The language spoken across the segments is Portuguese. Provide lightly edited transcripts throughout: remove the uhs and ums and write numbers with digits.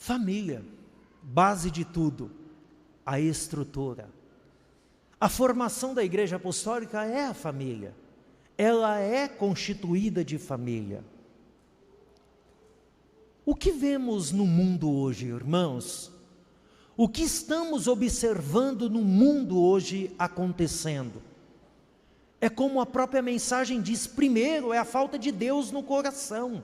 Família, base de tudo, a estrutura. A formação da Igreja Apostólica é a família. Ela é constituída de família. O que vemos no mundo hoje, irmãos? O que estamos observando no mundo hoje acontecendo? É como a própria mensagem diz, primeiro é a falta de Deus no coração.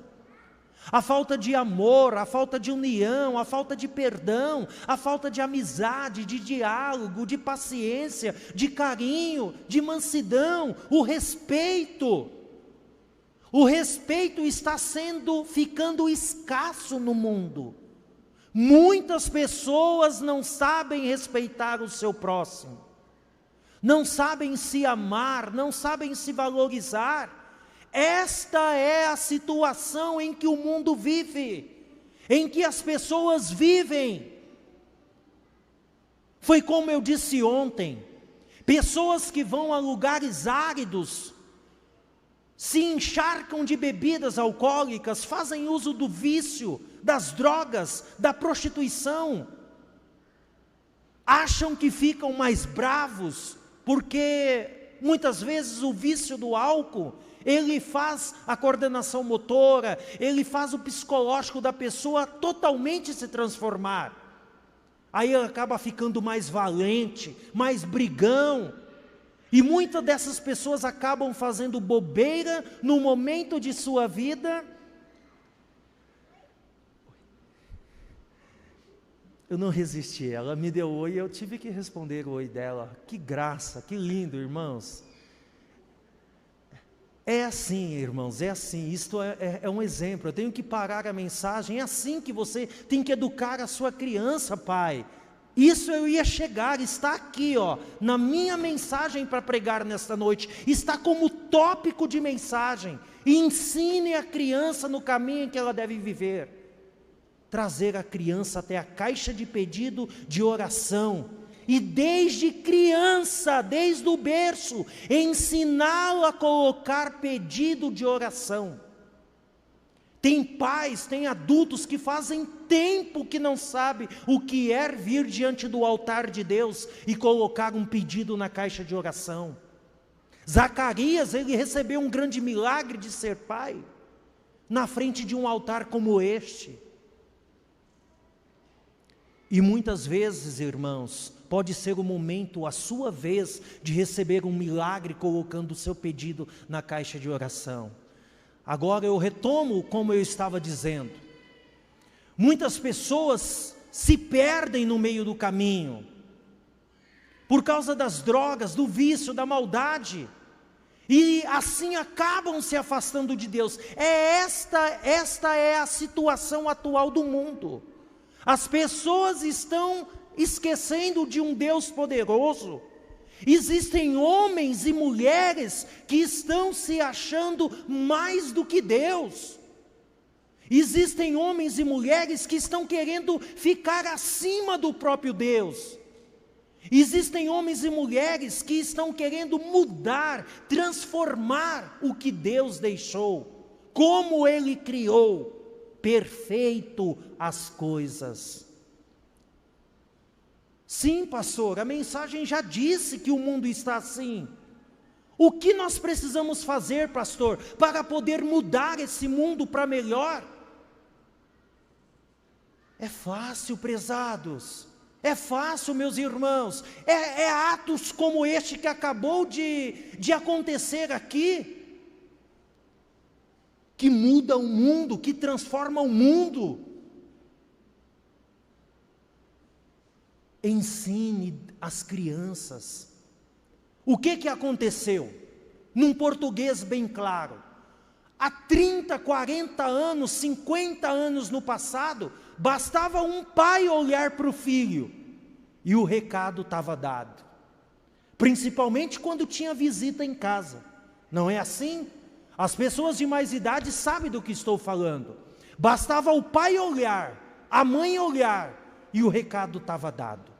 A falta de amor, a falta de união, a falta de perdão, a falta de amizade, de diálogo, de paciência, de carinho, de mansidão, o respeito. O respeito está ficando escasso no mundo. Muitas pessoas não sabem respeitar o seu próximo, não sabem se amar, não sabem se valorizar. Esta é a situação em que o mundo vive, em que as pessoas vivem. Foi como eu disse ontem, pessoas que vão a lugares áridos, se encharcam de bebidas alcoólicas, fazem uso do vício, das drogas, da prostituição, acham que ficam mais bravos, porque muitas vezes o vício do álcool, ele faz a coordenação motora, ele faz o psicológico da pessoa totalmente se transformar. Aí ele acaba ficando mais valente, mais brigão. E muitas dessas pessoas acabam fazendo bobeira no momento de sua vida. Eu não resisti, ela me deu oi e eu tive que responder o oi dela. Que graça, que lindo, irmãos. É assim, irmãos, é assim, isto é um exemplo. Eu tenho que parar a mensagem, é assim que você tem que educar a sua criança, pai. Isso eu ia chegar, está aqui, na minha mensagem para pregar nesta noite, está como tópico de mensagem. Ensine a criança no caminho em que ela deve viver. Trazer a criança até a caixa de pedido de oração. E desde criança, desde o berço, ensiná-lo a colocar pedido de oração. Tem pais, tem adultos que fazem tempo que não sabem o que é vir diante do altar de Deus e colocar um pedido na caixa de oração. Zacarias, ele recebeu um grande milagre de ser pai, na frente de um altar como este. E muitas vezes, irmãos, pode ser o momento, a sua vez, de receber um milagre colocando o seu pedido na caixa de oração. Agora eu retomo como eu estava dizendo. Muitas pessoas se perdem no meio do caminho, por causa das drogas, do vício, da maldade, e assim acabam se afastando de Deus. Esta é a situação atual do mundo. As pessoas estão esquecendo de um Deus poderoso. Existem homens e mulheres que estão se achando mais do que Deus. Existem homens e mulheres que estão querendo ficar acima do próprio Deus. Existem homens e mulheres que estão querendo mudar, transformar o que Deus deixou, como Ele criou, perfeito as coisas. Sim, pastor, a mensagem já disse que o mundo está assim. O que nós precisamos fazer, pastor, para poder mudar esse mundo para melhor? É fácil, prezados. É fácil, meus irmãos. É atos como este que acabou de acontecer aqui, que muda o mundo, que transforma o mundo. Ensine as crianças. O que aconteceu? Num português bem claro. Há 30, 40 anos, 50 anos no passado, bastava um pai olhar para o filho e o recado estava dado. Principalmente quando tinha visita em casa. Não é assim? As pessoas de mais idade sabem do que estou falando. Bastava o pai olhar, a mãe olhar, e o recado estava dado.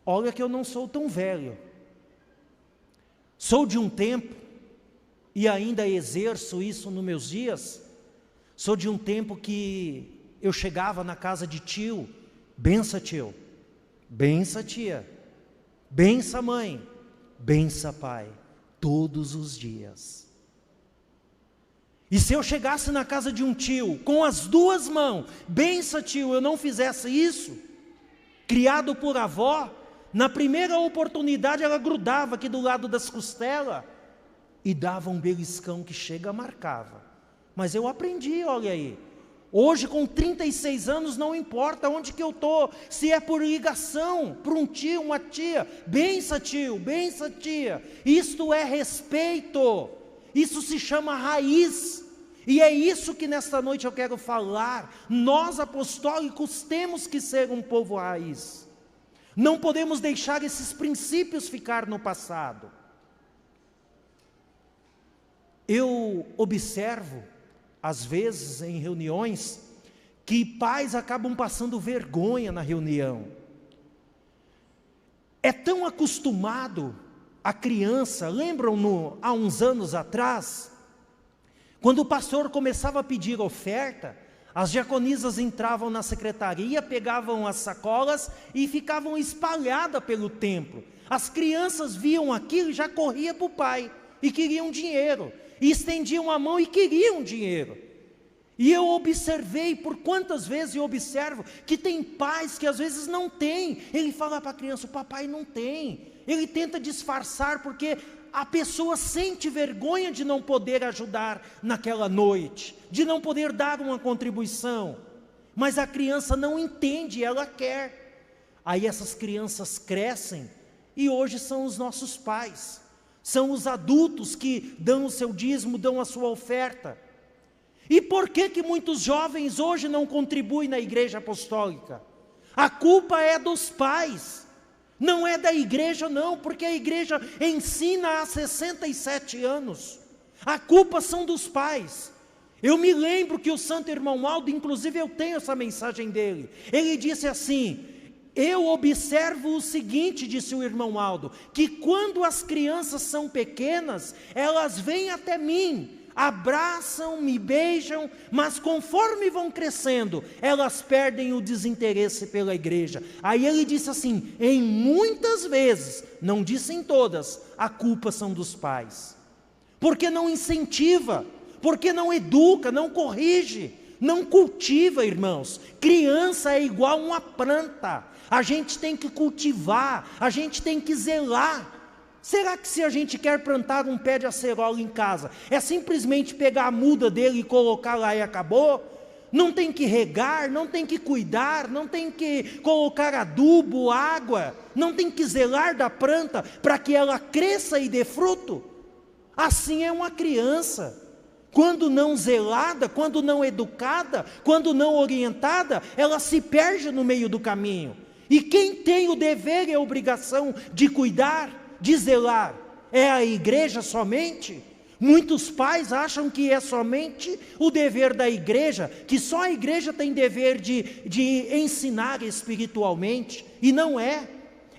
Olha que eu não sou tão velho. Sou de um tempo, e ainda exerço isso nos meus dias, Sou de um tempo que eu chegava na casa de tio, bença tio, bença tia, bença mãe, bença pai, todos os dias. E se eu chegasse na casa de um tio, com as duas mãos, bença tio, eu não fizesse isso, criado por avó, na primeira oportunidade ela grudava aqui do lado das costelas, e dava um beliscão que chega marcava. Mas eu aprendi, olha aí. Hoje com 36 anos não importa onde que eu estou, se é por ligação, por um tio, uma tia, bença tio, bença tia. Isto é respeito, isso se chama raiz. E é isso que nesta noite eu quero falar. Nós apostólicos temos que ser um povo raiz. Não podemos deixar esses princípios ficar no passado. Eu observo, às vezes em reuniões, que pais acabam passando vergonha na reunião. É tão acostumado a criança, lembram há uns anos atrás, quando o pastor começava a pedir oferta, as diaconisas entravam na secretaria, pegavam as sacolas e ficavam espalhadas pelo templo. As crianças viam aquilo e já corriam para o pai, e queriam dinheiro. E estendiam a mão e queriam dinheiro. E eu observei, por quantas vezes eu observo, que tem pais que às vezes não têm. Ele fala para a criança, o papai não tem. Ele tenta disfarçar porque a pessoa sente vergonha de não poder ajudar naquela noite, de não poder dar uma contribuição. Mas a criança não entende, ela quer. Aí essas crianças crescem e hoje são os nossos pais. São os adultos que dão o seu dízimo, dão a sua oferta. E por que muitos jovens hoje não contribuem na igreja apostólica? A culpa é dos pais, não é da igreja não, porque a igreja ensina há 67 anos. A culpa são dos pais. Eu me lembro que o santo irmão Aldo, inclusive eu tenho essa mensagem dele, ele disse assim: eu observo o seguinte, disse o irmão Aldo, que quando as crianças são pequenas, elas vêm até mim, abraçam, me beijam, mas conforme vão crescendo, elas perdem o desinteresse pela igreja. Aí ele disse assim, em muitas vezes, não disse em todas, a culpa são dos pais. Porque não incentiva, porque não educa, não corrige, não cultiva, irmãos. Criança é igual uma planta. A gente tem que cultivar, a gente tem que zelar. Será que se a gente quer plantar um pé de acerola em casa, é simplesmente pegar a muda dele e colocar lá e acabou? Não tem que regar, não tem que cuidar, não tem que colocar adubo, água, não tem que zelar da planta para que ela cresça e dê fruto? Assim é uma criança. Quando não zelada, quando não educada, quando não orientada, ela se perde no meio do caminho. E quem tem o dever e a obrigação de cuidar, de zelar, é a igreja somente? Muitos pais acham que é somente o dever da igreja, que só a igreja tem dever de ensinar espiritualmente, e não é.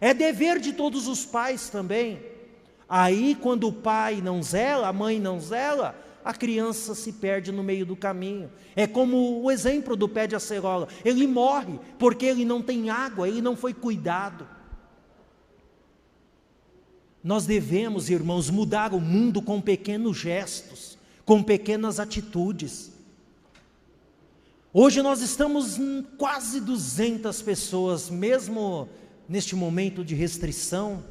É dever de todos os pais também. Aí quando o pai não zela, a mãe não zela, a criança se perde no meio do caminho. É como o exemplo do pé de acerola, ele morre porque ele não tem água, ele não foi cuidado. Nós devemos, irmãos, mudar o mundo com pequenos gestos, com pequenas atitudes. Hoje nós estamos em quase 200 pessoas, mesmo neste momento de restrição,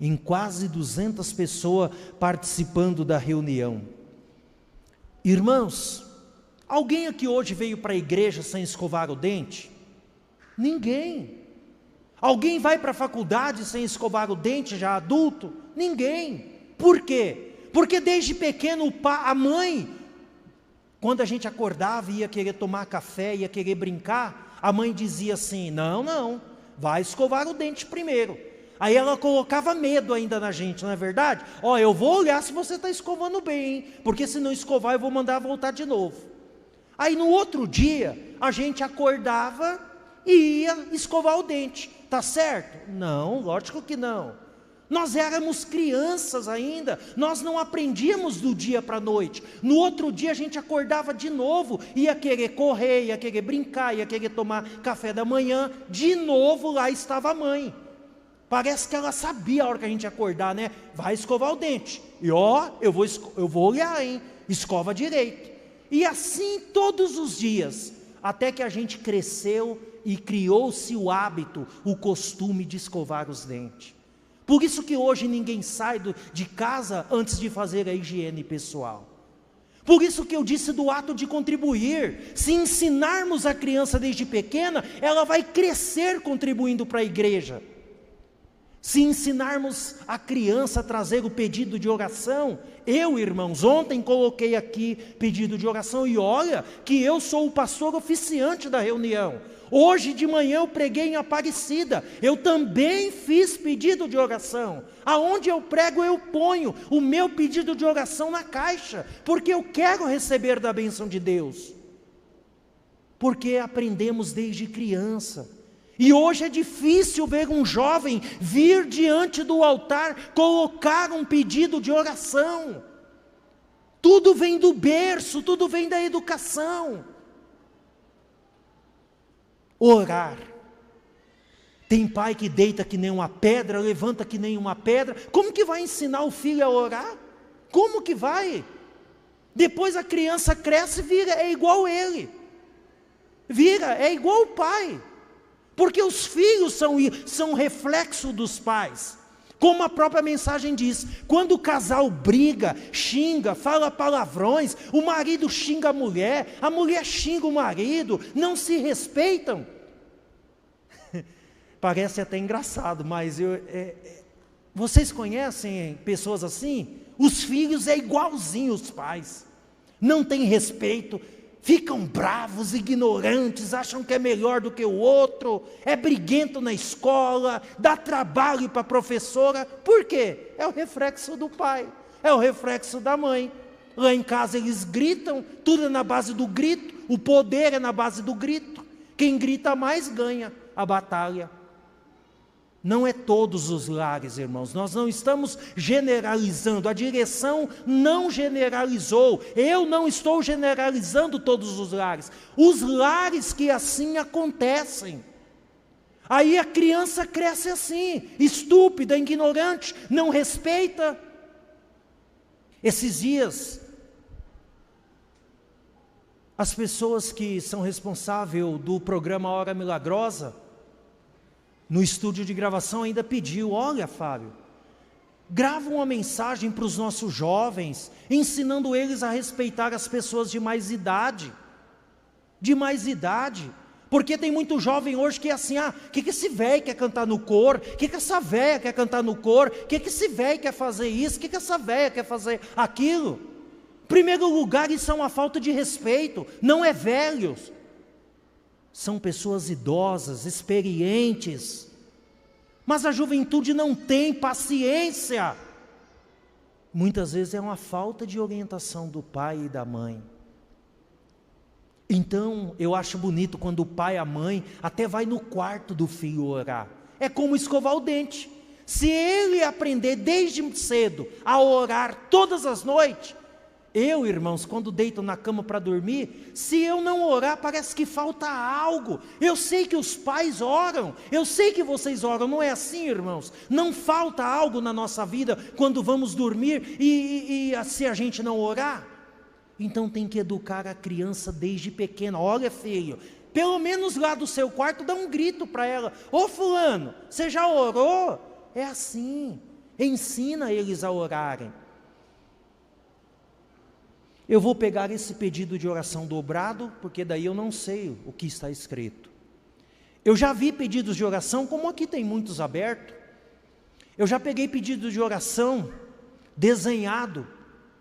em quase 200 pessoas participando da reunião. Irmãos, alguém aqui hoje veio para a igreja sem escovar o dente? Ninguém. Alguém vai para a faculdade sem escovar o dente já adulto? Ninguém. Por quê? Porque desde pequeno a mãe, quando a gente acordava e ia querer tomar café, ia querer brincar, a mãe dizia assim, não, vai escovar o dente primeiro. Aí ela colocava medo ainda na gente, não é verdade? Eu vou olhar se você está escovando bem, hein? Porque se não escovar eu vou mandar voltar de novo. Aí no outro dia, a gente acordava e ia escovar o dente. Tá certo? Não, lógico que não. Nós éramos crianças ainda, nós não aprendíamos do dia para a noite. No outro dia a gente acordava de novo, ia querer correr, ia querer brincar, ia querer tomar café da manhã. De novo lá estava a mãe. Parece que ela sabia a hora que a gente ia acordar, né? Vai escovar o dente. E eu vou olhar, hein? Escova direito. E assim todos os dias, até que a gente cresceu e criou-se o hábito, o costume de escovar os dentes. Por isso que hoje ninguém sai de casa antes de fazer a higiene pessoal. Por isso que eu disse do ato de contribuir. Se ensinarmos a criança desde pequena, ela vai crescer contribuindo para a igreja. Se ensinarmos a criança a trazer o pedido de oração, irmãos, ontem coloquei aqui pedido de oração, e olha que eu sou o pastor oficiante da reunião. Hoje de manhã eu preguei em Aparecida, eu também fiz pedido de oração. Aonde eu prego eu ponho o meu pedido de oração na caixa, porque eu quero receber da bênção de Deus. Porque aprendemos desde criança. E hoje é difícil ver um jovem vir diante do altar, colocar um pedido de oração. Tudo vem do berço, tudo vem da educação. Orar. Tem pai que deita que nem uma pedra, levanta que nem uma pedra. Como que vai ensinar o filho a orar? Como que vai? Depois a criança cresce e é igual ele. É igual o pai. Porque os filhos são reflexo dos pais. Como a própria mensagem diz, quando o casal briga, xinga, fala palavrões, o marido xinga a mulher xinga o marido, não se respeitam. Parece até engraçado, mas vocês conhecem pessoas assim? Os filhos é igualzinho os pais, não tem respeito, ficam bravos, ignorantes, acham que é melhor do que o outro, é briguento na escola, dá trabalho para a professora. Por quê? É o reflexo do pai, é o reflexo da mãe. Lá em casa eles gritam, tudo é na base do grito, o poder é na base do grito. Quem grita mais ganha a batalha. Não é todos os lares, irmãos, nós não estamos generalizando, a direção não generalizou, eu não estou generalizando todos os lares que assim acontecem. Aí a criança cresce assim, estúpida, ignorante, não respeita. Esses dias, as pessoas que são responsáveis do programa Hora Milagrosa, no estúdio de gravação ainda pediu, olha Fábio, grava uma mensagem para os nossos jovens, ensinando eles a respeitar as pessoas de mais idade, porque tem muito jovem hoje que é assim, que esse velho quer cantar no coro, que essa velha quer cantar no coro, que esse velho quer fazer isso, que essa velha quer fazer aquilo. Em primeiro lugar, isso é uma falta de respeito, não é velhos. São pessoas idosas, experientes, mas a juventude não tem paciência. Muitas vezes é uma falta de orientação do pai e da mãe. Então, eu acho bonito quando o pai e a mãe até vai no quarto do filho orar. É como escovar o dente. Se ele aprender desde cedo a orar todas as noites, irmãos, quando deito na cama para dormir, se eu não orar, parece que falta algo. Eu sei que os pais oram, eu sei que vocês oram, não é assim, irmãos? Não falta algo na nossa vida quando vamos dormir e se a gente não orar? Então tem que educar a criança desde pequena. Olha, filho, pelo menos lá do seu quarto dá um grito para ela: ô fulano, você já orou? É assim, ensina eles a orarem. Eu vou pegar esse pedido de oração dobrado, porque daí eu não sei o que está escrito. Eu já vi pedidos de oração, como aqui tem muitos abertos. Eu já peguei pedido de oração desenhado,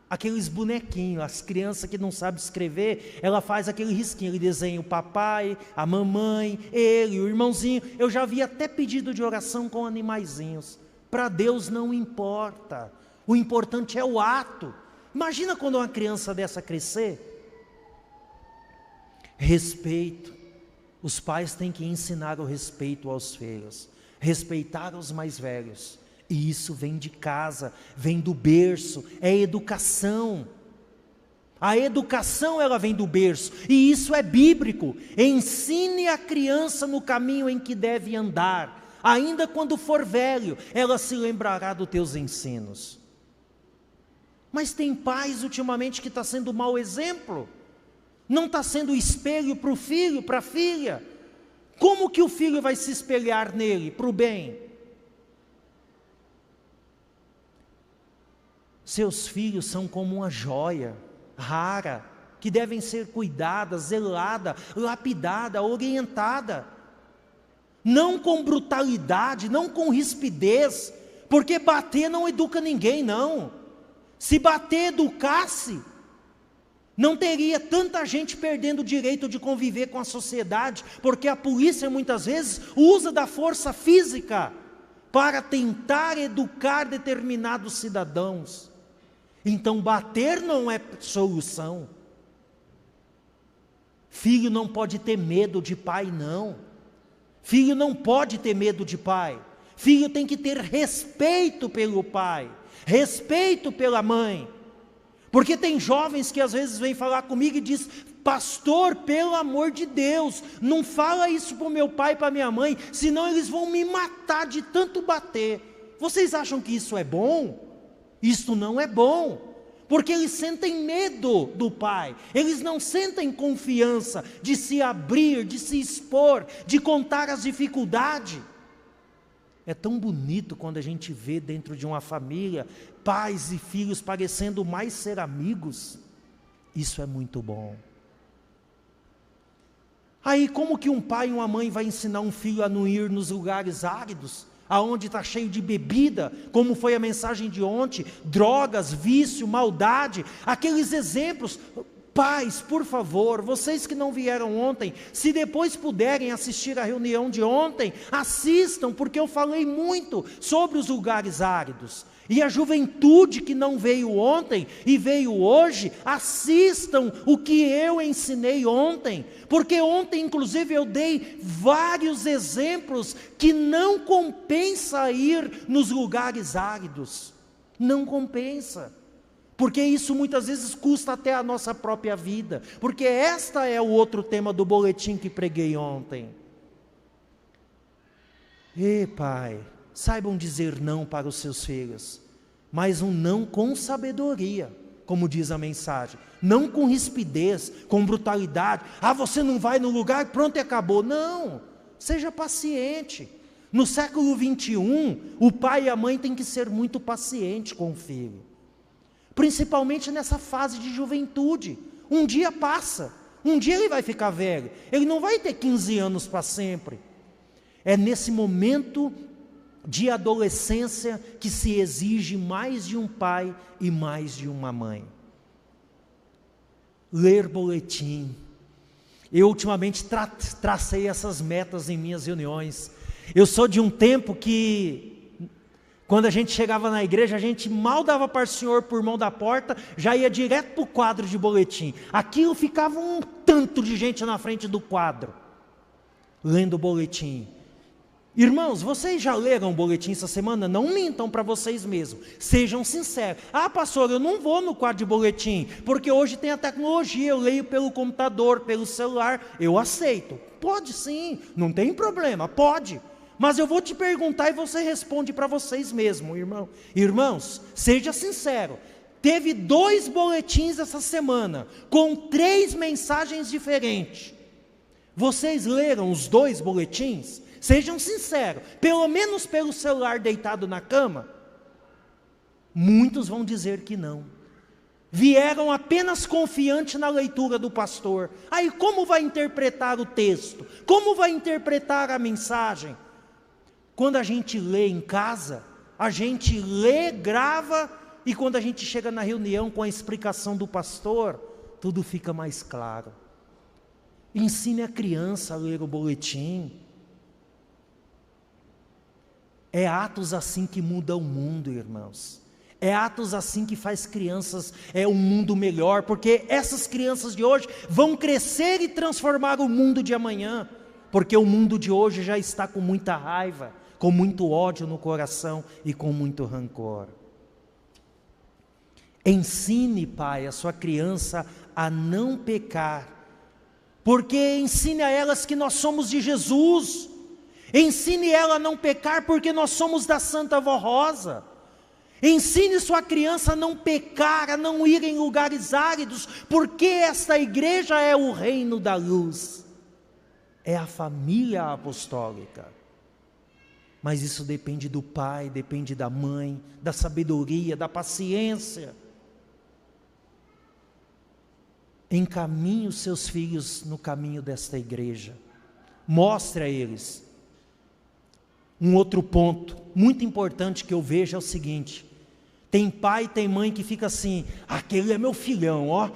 aqueles bonequinhos, as crianças que não sabem escrever, ela faz aquele risquinho, ele desenha o papai, a mamãe, ele, o irmãozinho. Eu já vi até pedido de oração com animaizinhos. Para Deus não importa, o importante é o ato. Imagina quando uma criança dessa crescer. Respeito. Os pais têm que ensinar o respeito aos filhos, respeitar os mais velhos. E isso vem de casa, vem do berço, é educação. A educação, ela vem do berço, e isso é bíblico. Ensine a criança no caminho em que deve andar, ainda quando for velho, ela se lembrará dos teus ensinos. Mas tem pais ultimamente que está sendo mau exemplo, não está sendo espelho para o filho, para a filha. Como que o filho vai se espelhar nele, para o bem? Seus filhos são como uma joia rara, que devem ser cuidada, zelada, lapidada, orientada, não com brutalidade, não com rispidez, porque bater não educa ninguém, não. Se bater educasse, não teria tanta gente perdendo o direito de conviver com a sociedade, porque a polícia muitas vezes usa da força física para tentar educar determinados cidadãos. Então bater não é solução. Filho não pode ter medo de pai, não. Filho não pode ter medo de pai. Filho tem que ter respeito pelo pai, respeito pela mãe. Porque tem jovens que às vezes vêm falar comigo e diz: pastor, pelo amor de Deus, não fala isso para o meu pai e para a minha mãe, senão eles vão me matar de tanto bater. Vocês acham que isso é bom? Isso não é bom, porque eles sentem medo do pai, eles não sentem confiança de se abrir, de se expor, de contar as dificuldades. É tão bonito quando a gente vê dentro de uma família, pais e filhos parecendo mais ser amigos. Isso é muito bom. Aí como que um pai e uma mãe vai ensinar um filho a não ir nos lugares áridos, aonde está cheio de bebida, como foi a mensagem de ontem, drogas, vício, maldade, aqueles exemplos? Pais, por favor, vocês que não vieram ontem, se depois puderem assistir a reunião de ontem, assistam, porque eu falei muito sobre os lugares áridos. E a juventude que não veio ontem e veio hoje, assistam o que eu ensinei ontem, porque ontem inclusive eu dei vários exemplos que não compensa ir nos lugares áridos, não compensa, porque isso muitas vezes custa até a nossa própria vida, porque esta é o outro tema do boletim que preguei ontem. E pai, saibam dizer não para os seus filhos, mas um não com sabedoria, como diz a mensagem, não com rispidez, com brutalidade. Você não vai no lugar, pronto e acabou. Não, seja paciente. No século 21, o pai e a mãe têm que ser muito pacientes com o filho, principalmente nessa fase de juventude. Um dia passa, um dia ele vai ficar velho, ele não vai ter 15 anos para sempre. É nesse momento de adolescência que se exige mais de um pai e mais de uma mãe. Ler boletim. Eu ultimamente tracei essas metas em minhas reuniões. Eu sou de um tempo que, quando a gente chegava na igreja, a gente mal dava para o Senhor por mão da porta, já ia direto para o quadro de boletim. Aquilo ficava um tanto de gente na frente do quadro, lendo o boletim. Irmãos, vocês já leram o boletim essa semana? Não mintam para vocês mesmos, sejam sinceros. Pastor, eu não vou no quadro de boletim, porque hoje tem a tecnologia, eu leio pelo computador, pelo celular. Eu aceito, pode sim, não tem problema, pode. Mas eu vou te perguntar e você responde para vocês mesmos, irmão. Irmãos, seja sincero, teve 2 boletins essa semana, com 3 mensagens diferentes. Vocês leram os 2 boletins? Sejam sinceros, pelo menos pelo celular deitado na cama? Muitos vão dizer que não. Vieram apenas confiante na leitura do pastor. Aí como vai interpretar o texto? Como vai interpretar a mensagem? Quando a gente lê em casa, a gente lê, grava, e quando a gente chega na reunião com a explicação do pastor, tudo fica mais claro. Ensine a criança a ler o boletim. É atos assim que mudam o mundo, irmãos. É atos assim que faz crianças um mundo melhor, porque essas crianças de hoje vão crescer e transformar o mundo de amanhã, porque o mundo de hoje já está com muita raiva, com muito ódio no coração e com muito rancor. Ensine, Pai, a sua criança a não pecar, porque ensine a elas que nós somos de Jesus. Ensine ela a não pecar, porque nós somos da Santa Vó Rosa. Ensine sua criança a não pecar, a não ir em lugares áridos, porque esta igreja é o reino da luz, é a família apostólica. Mas isso depende do pai, depende da mãe, da sabedoria, da paciência. Encaminhe os seus filhos no caminho desta igreja, mostre a eles. Um outro ponto muito importante que eu vejo é o seguinte: tem pai e tem mãe que fica assim, aquele é meu filhão, ó,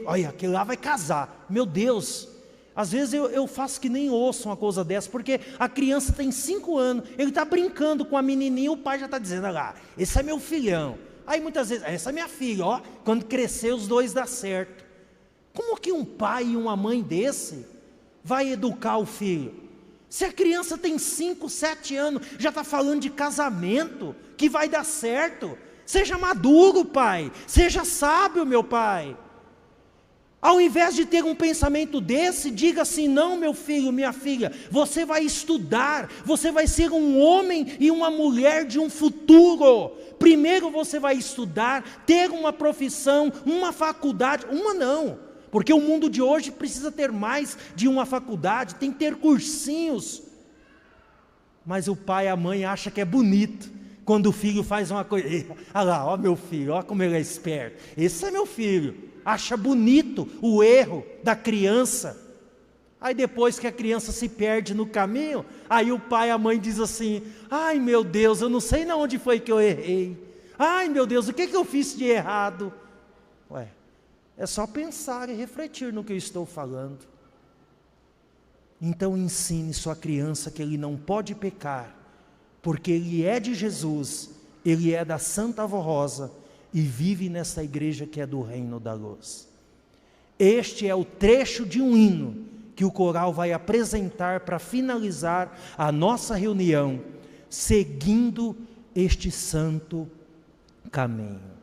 olha, aquele lá vai casar, meu Deus. Às vezes eu faço que nem ouço uma coisa dessa, porque a criança tem 5 anos, ele está brincando com a menininha, o pai já está dizendo, olha lá, esse é meu filhão. Aí muitas vezes, essa é minha filha, ó, quando crescer os dois dá certo. Como que um pai e uma mãe desse vai educar o filho? Se a criança tem 5, 7 anos, já está falando de casamento, que vai dar certo. Seja maduro, pai, seja sábio, meu pai. Ao invés de ter um pensamento desse, diga assim, não, meu filho, minha filha, você vai estudar, você vai ser um homem e uma mulher de um futuro. Primeiro você vai estudar, ter uma profissão, uma faculdade, uma não, porque o mundo de hoje precisa ter mais de uma faculdade, tem que ter cursinhos. Mas o pai e a mãe acham que é bonito quando o filho faz uma coisa. Olha lá, ó meu filho, ó como ele é esperto. Esse é meu filho. Acha bonito o erro da criança. Aí depois que a criança se perde no caminho, aí o pai e a mãe diz assim, ai meu Deus, eu não sei na onde foi que eu errei. Ai meu Deus, o que eu fiz de errado? Ué, é só pensar e refletir no que eu estou falando. Então ensine sua criança que ele não pode pecar, porque ele é de Jesus, ele é da Santa Vó Rosa, e vive nessa igreja que é do reino da luz. Este é o trecho de um hino que o coral vai apresentar para finalizar a nossa reunião, seguindo este santo caminho.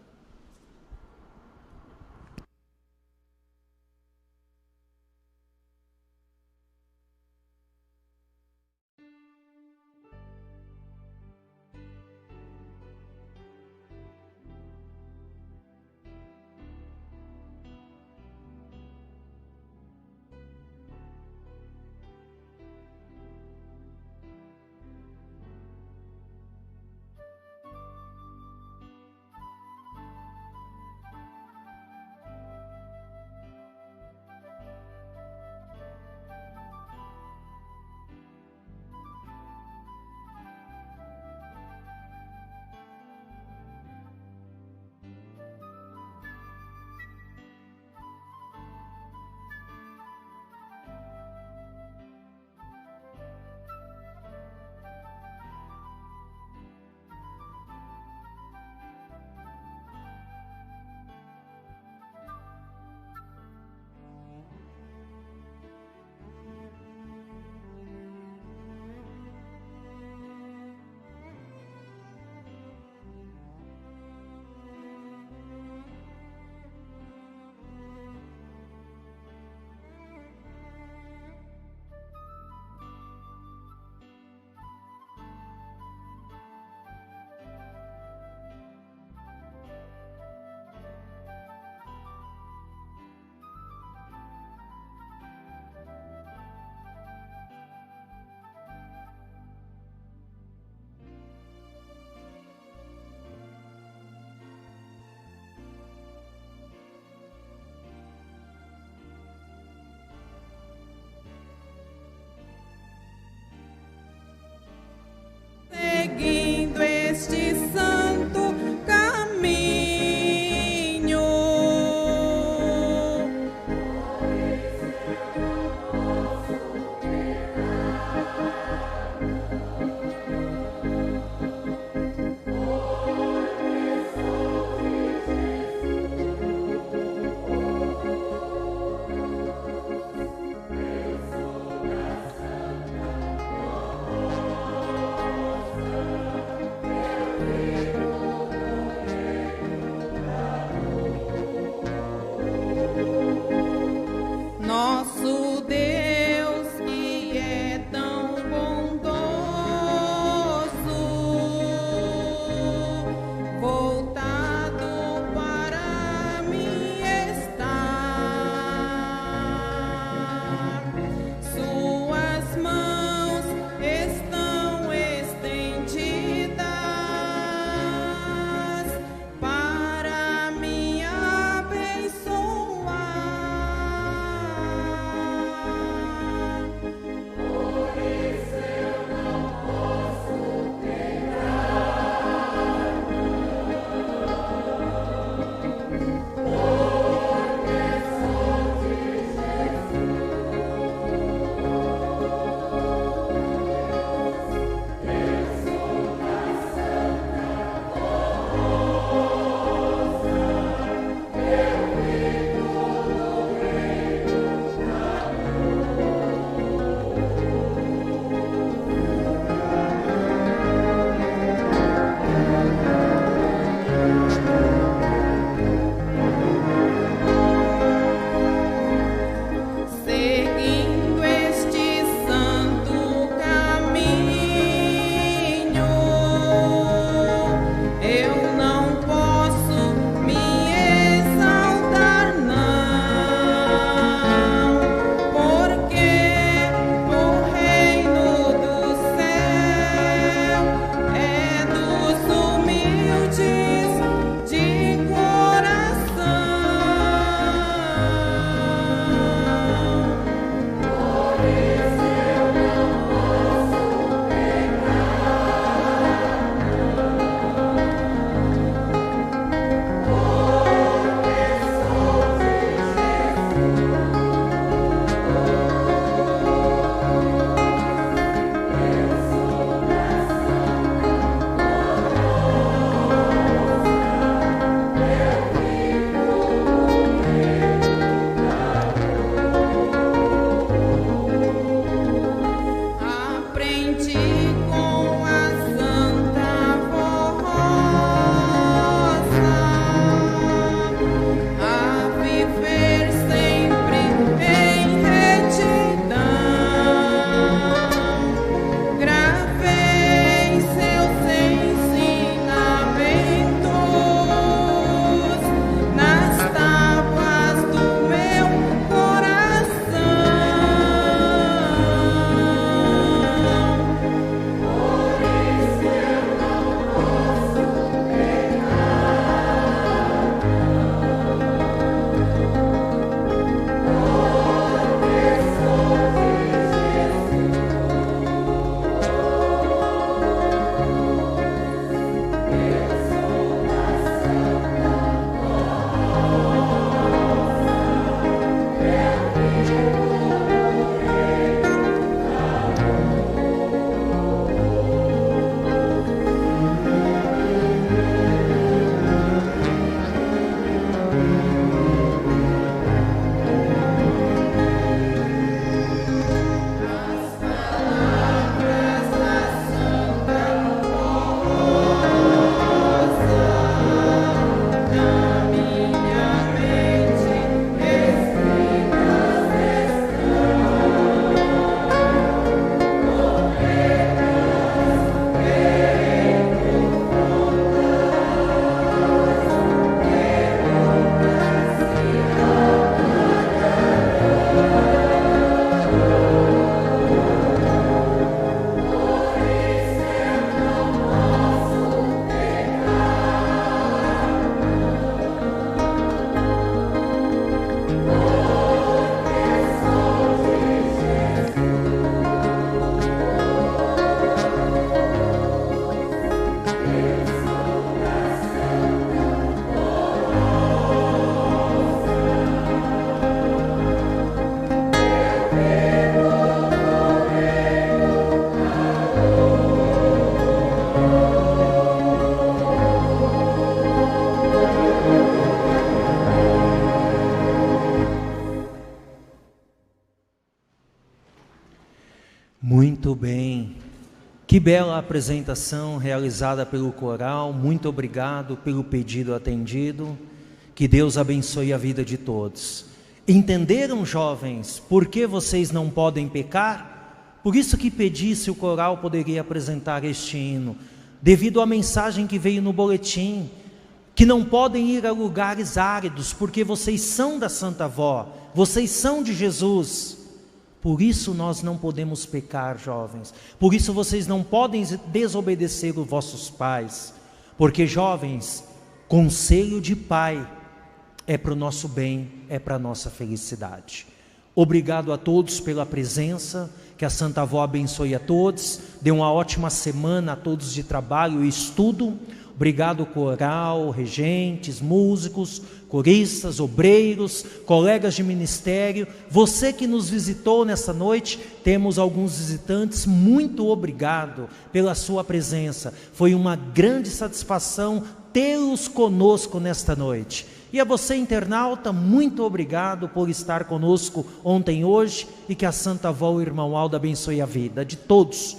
Muito bem, que bela apresentação realizada pelo coral, muito obrigado pelo pedido atendido, que Deus abençoe a vida de todos. Entenderam, jovens, por que vocês não podem pecar? Por isso que pedi se o coral poderia apresentar este hino, devido à mensagem que veio no boletim, que não podem ir a lugares áridos, porque vocês são da Santa Vó, vocês são de Jesus. Por isso nós não podemos pecar, jovens. Por isso vocês não podem desobedecer os vossos pais. Porque, jovens, conselho de pai é para o nosso bem, é para a nossa felicidade. Obrigado a todos pela presença, que a Santa Avó abençoe a todos, dê uma ótima semana a todos de trabalho e estudo. Obrigado coral, regentes, músicos, coristas, obreiros, colegas de ministério, você que nos visitou nessa noite, temos alguns visitantes, muito obrigado pela sua presença, foi uma grande satisfação tê-los conosco nesta noite. E a você, internauta, muito obrigado por estar conosco ontem e hoje, e que a Santa Avó, o irmão Aldo, abençoe a vida de todos.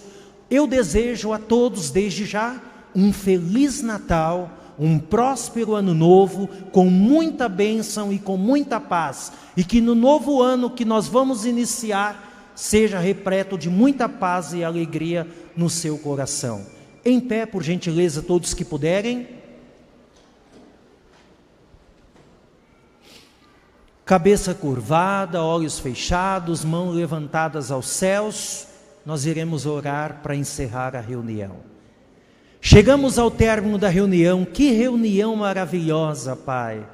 Eu desejo a todos, desde já, um feliz Natal, um próspero ano novo, com muita bênção e com muita paz, e que no novo ano que nós vamos iniciar, seja repleto de muita paz e alegria no seu coração. Em pé, por gentileza, todos que puderem. Cabeça curvada, olhos fechados, mãos levantadas aos céus, nós iremos orar para encerrar a reunião. Chegamos ao término da reunião, que reunião maravilhosa, Pai.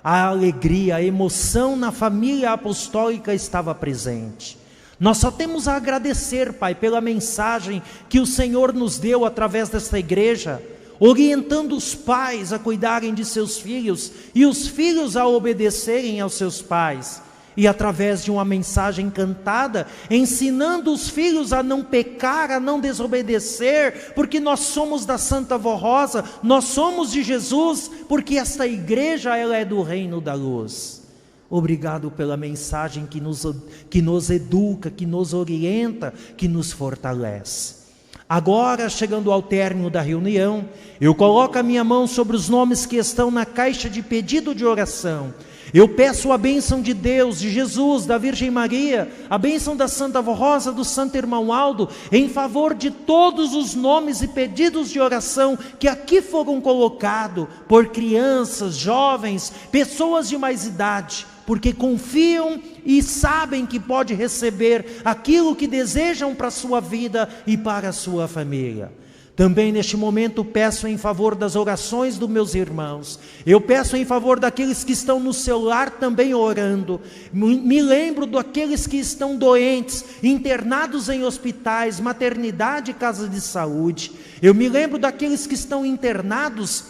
A alegria, a emoção na família apostólica estava presente. Nós só temos a agradecer, Pai, pela mensagem que o Senhor nos deu através desta igreja, orientando os pais a cuidarem de seus filhos e os filhos a obedecerem aos seus pais. E através de uma mensagem cantada, ensinando os filhos a não pecar, a não desobedecer, porque nós somos da Santa Vó Rosa, nós somos de Jesus, porque esta igreja ela é do reino da luz. Obrigado pela mensagem que nos educa, que nos orienta, que nos fortalece. Agora, chegando ao término da reunião, eu coloco a minha mão sobre os nomes que estão na caixa de pedido de oração. Eu peço a bênção de Deus, de Jesus, da Virgem Maria, a bênção da Santa Vó Rosa, do Santo Irmão Aldo, em favor de todos os nomes e pedidos de oração que aqui foram colocados por crianças, jovens, pessoas de mais idade, porque confiam e sabem que pode receber aquilo que desejam para a sua vida e para a sua família. Também neste momento peço em favor das orações dos meus irmãos, eu peço em favor daqueles que estão no celular também orando, me lembro daqueles que estão doentes, internados em hospitais, maternidade e casa de saúde, eu me lembro daqueles que estão internados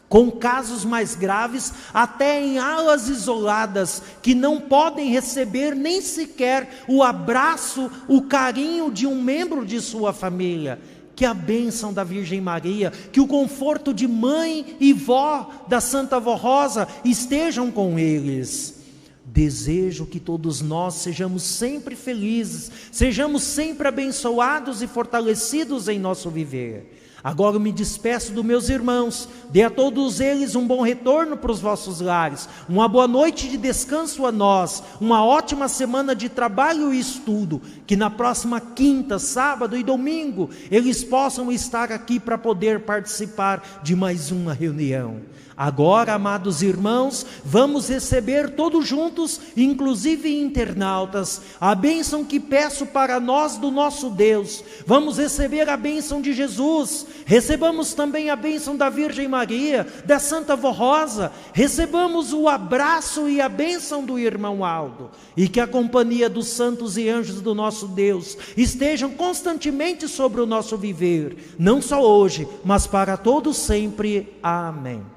com casos mais graves, até em alas isoladas, que não podem receber nem sequer o abraço, o carinho de um membro de sua família. Que a bênção da Virgem Maria, que o conforto de mãe e vó da Santa Vó Rosa estejam com eles. Desejo que todos nós sejamos sempre felizes, sejamos sempre abençoados e fortalecidos em nosso viver. Agora eu me despeço dos meus irmãos, dê a todos eles um bom retorno para os vossos lares, uma boa noite de descanso a nós, uma ótima semana de trabalho e estudo, que na próxima quinta, sábado e domingo, eles possam estar aqui para poder participar de mais uma reunião. Agora, amados irmãos, vamos receber todos juntos, inclusive internautas, a bênção que peço para nós do nosso Deus. Vamos receber a bênção de Jesus, recebamos também a bênção da Virgem Maria, da Santa Vó Rosa, recebamos o abraço e a bênção do irmão Aldo, e que a companhia dos santos e anjos do nosso Deus estejam constantemente sobre o nosso viver, não só hoje, mas para todos sempre. Amém.